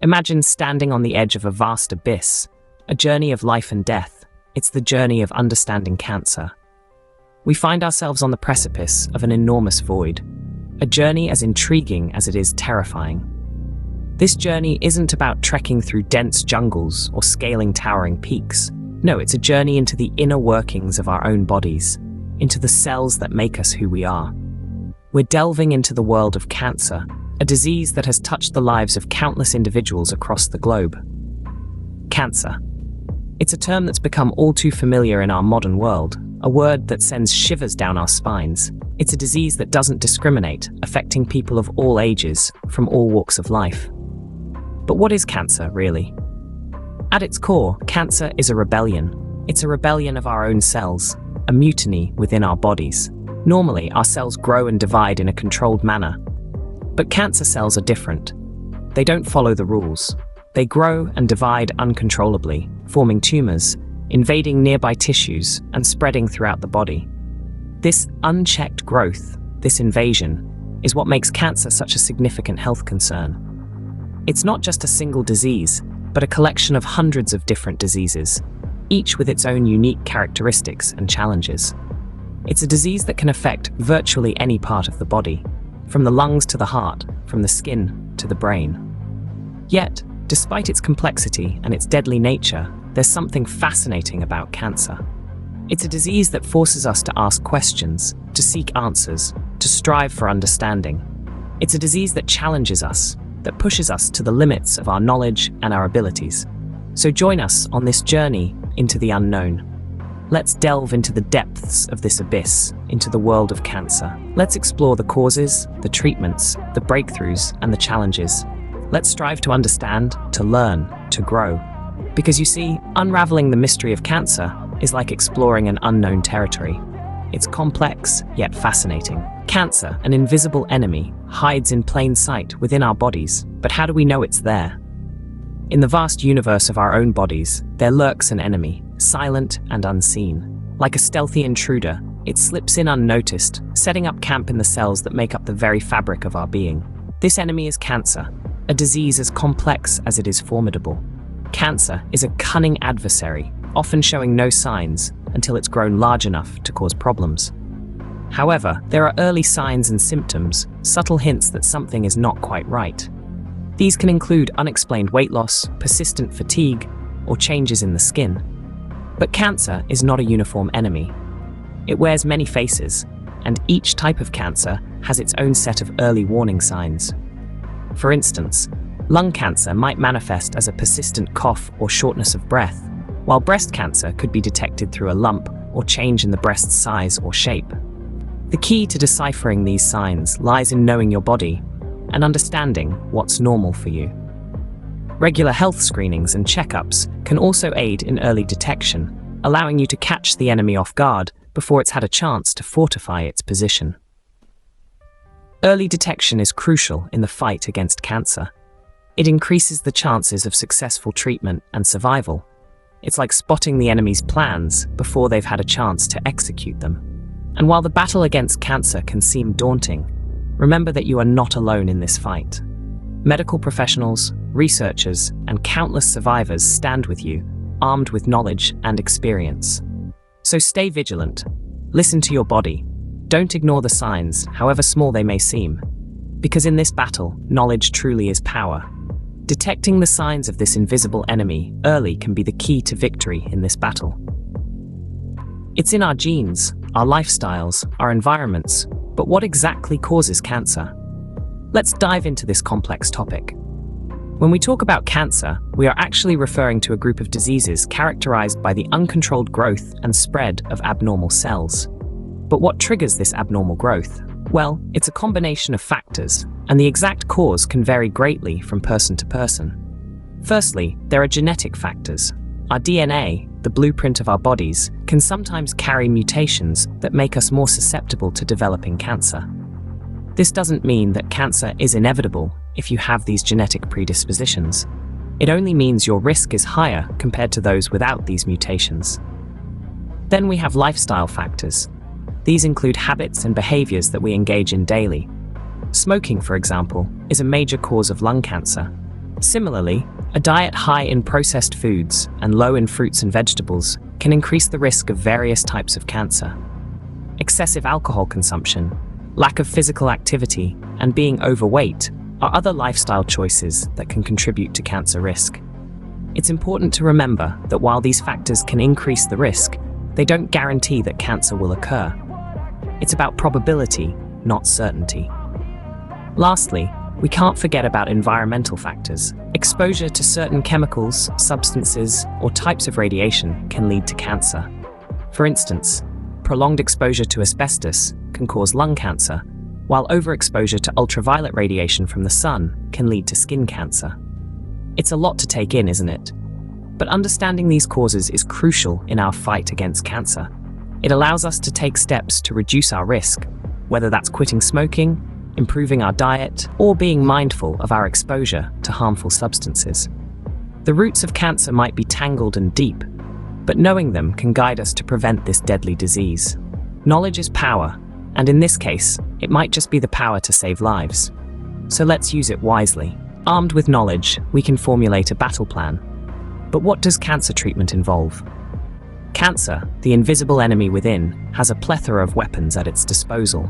Imagine standing on the edge of a vast abyss, a journey of life and death. It's the journey of understanding cancer. We find ourselves on the precipice of an enormous void, a journey as intriguing as it is terrifying. This journey isn't about trekking through dense jungles or scaling towering peaks. No, it's a journey into the inner workings of our own bodies, into the cells that make us who we are. We're delving into the world of cancer, a disease that has touched the lives of countless individuals across the globe. Cancer. It's a term that's become all too familiar in our modern world, a word that sends shivers down our spines. It's a disease that doesn't discriminate, affecting people of all ages, from all walks of life. But what is cancer, really? At its core, cancer is a rebellion. It's a rebellion of our own cells, a mutiny within our bodies. Normally, our cells grow and divide in a controlled manner. But cancer cells are different. They don't follow the rules. They grow and divide uncontrollably, forming tumors, invading nearby tissues, and spreading throughout the body. This unchecked growth, this invasion, is what makes cancer such a significant health concern. It's not just a single disease, but a collection of hundreds of different diseases, each with its own unique characteristics and challenges. It's a disease that can affect virtually any part of the body, from the lungs to the heart, from the skin to the brain. Yet, despite its complexity and its deadly nature, there's something fascinating about cancer. It's a disease that forces us to ask questions, to seek answers, to strive for understanding. It's a disease that challenges us, that pushes us to the limits of our knowledge and our abilities. So join us on this journey into the unknown. Let's delve into the depths of this abyss, into the world of cancer. Let's explore the causes, the treatments, the breakthroughs, and the challenges. Let's strive to understand, to learn, to grow. Because you see, unraveling the mystery of cancer is like exploring an unknown territory. It's complex, yet fascinating. Cancer, an invisible enemy, hides in plain sight within our bodies. But how do we know it's there? In the vast universe of our own bodies, there lurks an enemy, silent and unseen. Like a stealthy intruder, it slips in unnoticed, setting up camp in the cells that make up the very fabric of our being. This enemy is cancer, a disease as complex as it is formidable. Cancer is a cunning adversary, often showing no signs until it's grown large enough to cause problems. However, there are early signs and symptoms, subtle hints that something is not quite right. These can include unexplained weight loss, persistent fatigue, or changes in the skin. But cancer is not a uniform enemy. It wears many faces, and each type of cancer has its own set of early warning signs. For instance, lung cancer might manifest as a persistent cough or shortness of breath, while breast cancer could be detected through a lump or change in the breast's size or shape. The key to deciphering these signs lies in knowing your body and understanding what's normal for you. Regular health screenings and checkups can also aid in early detection, allowing you to catch the enemy off guard before it's had a chance to fortify its position. Early detection is crucial in the fight against cancer. It increases the chances of successful treatment and survival. It's like spotting the enemy's plans before they've had a chance to execute them. And while the battle against cancer can seem daunting, remember that you are not alone in this fight. Medical professionals, researchers, and countless survivors stand with you, armed with knowledge and experience. So stay vigilant. Listen to your body. Don't ignore the signs, however small they may seem. Because in this battle, knowledge truly is power. Detecting the signs of this invisible enemy early can be the key to victory in this battle. It's in our genes, our lifestyles, our environments, but what exactly causes cancer? Let's dive into this complex topic. When we talk about cancer, we are actually referring to a group of diseases characterized by the uncontrolled growth and spread of abnormal cells. But what triggers this abnormal growth? Well, it's a combination of factors, and the exact cause can vary greatly from person to person. Firstly, there are genetic factors. Our DNA, the blueprint of our bodies, can sometimes carry mutations that make us more susceptible to developing cancer. This doesn't mean that cancer is inevitable if you have these genetic predispositions. It only means your risk is higher compared to those without these mutations. Then we have lifestyle factors. These include habits and behaviors that we engage in daily. Smoking, for example, is a major cause of lung cancer. Similarly, a diet high in processed foods and low in fruits and vegetables can increase the risk of various types of cancer. Excessive alcohol consumption, lack of physical activity, and being overweight are other lifestyle choices that can contribute to cancer risk. It's important to remember that while these factors can increase the risk, they don't guarantee that cancer will occur. It's about probability, not certainty. Lastly, we can't forget about environmental factors. Exposure to certain chemicals, substances, or types of radiation can lead to cancer. For instance, prolonged exposure to asbestos can cause lung cancer, while overexposure to ultraviolet radiation from the sun can lead to skin cancer. It's a lot to take in, isn't it? But understanding these causes is crucial in our fight against cancer. It allows us to take steps to reduce our risk, whether that's quitting smoking, improving our diet, or being mindful of our exposure to harmful substances. The roots of cancer might be tangled and deep, but knowing them can guide us to prevent this deadly disease. Knowledge is power, and in this case, it might just be the power to save lives. So let's use it wisely. Armed with knowledge, we can formulate a battle plan. But what does cancer treatment involve? Cancer, the invisible enemy within, has a plethora of weapons at its disposal.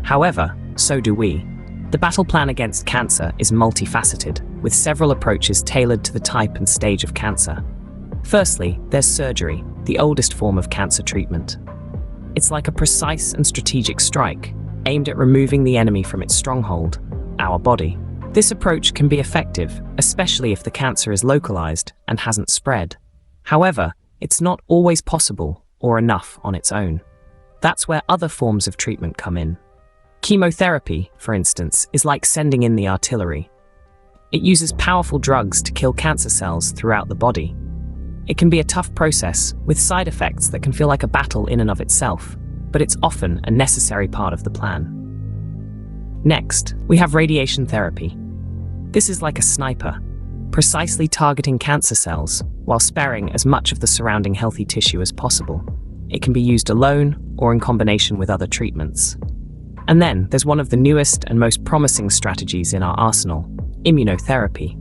However, so do we. The battle plan against cancer is multifaceted, with several approaches tailored to the type and stage of cancer. Firstly, there's surgery, the oldest form of cancer treatment. It's like a precise and strategic strike, aimed at removing the enemy from its stronghold, our body. This approach can be effective, especially if the cancer is localized and hasn't spread. However, it's not always possible or enough on its own. That's where other forms of treatment come in. Chemotherapy, for instance, is like sending in the artillery. It uses powerful drugs to kill cancer cells throughout the body. It can be a tough process, with side effects that can feel like a battle in and of itself, but it's often a necessary part of the plan. Next, we have radiation therapy. This is like a sniper, precisely targeting cancer cells while sparing as much of the surrounding healthy tissue as possible. It can be used alone or in combination with other treatments. And then there's one of the newest and most promising strategies in our arsenal, immunotherapy.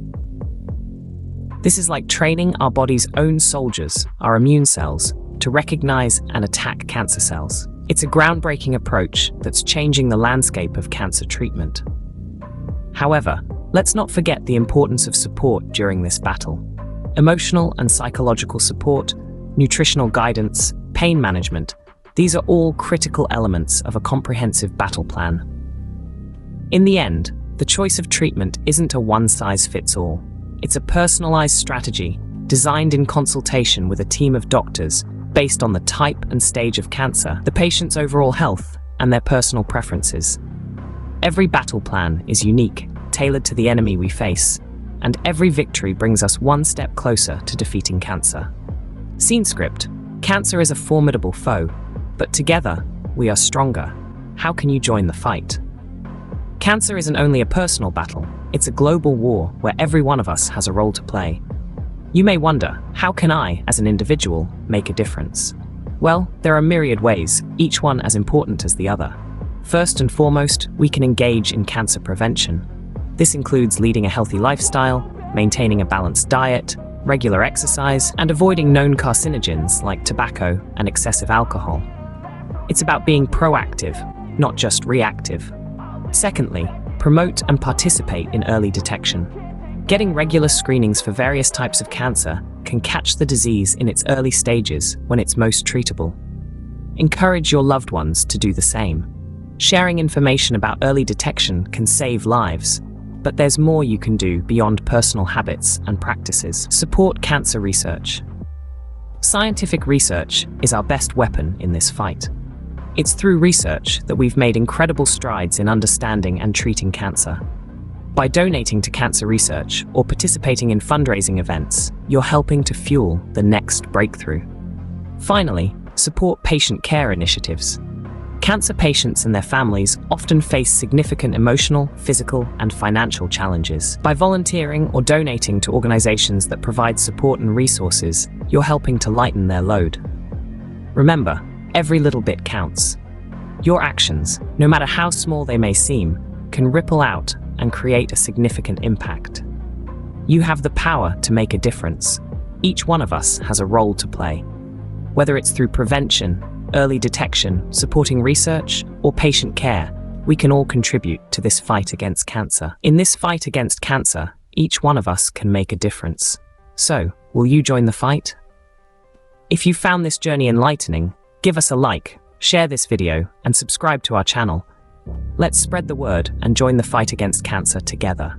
This is like training our body's own soldiers, our immune cells, to recognize and attack cancer cells. It's a groundbreaking approach that's changing the landscape of cancer treatment. However, let's not forget the importance of support during this battle. Emotional and psychological support, nutritional guidance, pain management, these are all critical elements of a comprehensive battle plan. In the end, the choice of treatment isn't a one-size-fits-all. It's a personalized strategy designed in consultation with a team of doctors based on the type and stage of cancer, the patient's overall health, and their personal preferences. Every battle plan is unique, tailored to the enemy we face, and every victory brings us one step closer to defeating cancer. Scene script: cancer is a formidable foe, but together, we are stronger. How can you join the fight? Cancer isn't only a personal battle, it's a global war where every one of us has a role to play. You may wonder, how can I, as an individual, make a difference? Well, there are myriad ways, each one as important as the other. First and foremost, we can engage in cancer prevention. This includes leading a healthy lifestyle, maintaining a balanced diet, regular exercise, and avoiding known carcinogens like tobacco and excessive alcohol. It's about being proactive, not just reactive. Secondly, promote and participate in early detection. Getting regular screenings for various types of cancer can catch the disease in its early stages when it's most treatable. Encourage your loved ones to do the same. Sharing information about early detection can save lives, but there's more you can do beyond personal habits and practices. Support cancer research. Scientific research is our best weapon in this fight. It's through research that we've made incredible strides in understanding and treating cancer. By donating to cancer research or participating in fundraising events, you're helping to fuel the next breakthrough. Finally, support patient care initiatives. Cancer patients and their families often face significant emotional, physical, and financial challenges. By volunteering or donating to organizations that provide support and resources, you're helping to lighten their load. Remember, every little bit counts. Your actions, no matter how small they may seem, can ripple out and create a significant impact. You have the power to make a difference. Each one of us has a role to play. Whether it's through prevention, early detection, supporting research, or patient care, we can all contribute to this fight against cancer. In this fight against cancer, each one of us can make a difference. So, will you join the fight? If you found this journey enlightening, give us a like, share this video, and subscribe to our channel. Let's spread the word and join the fight against cancer together.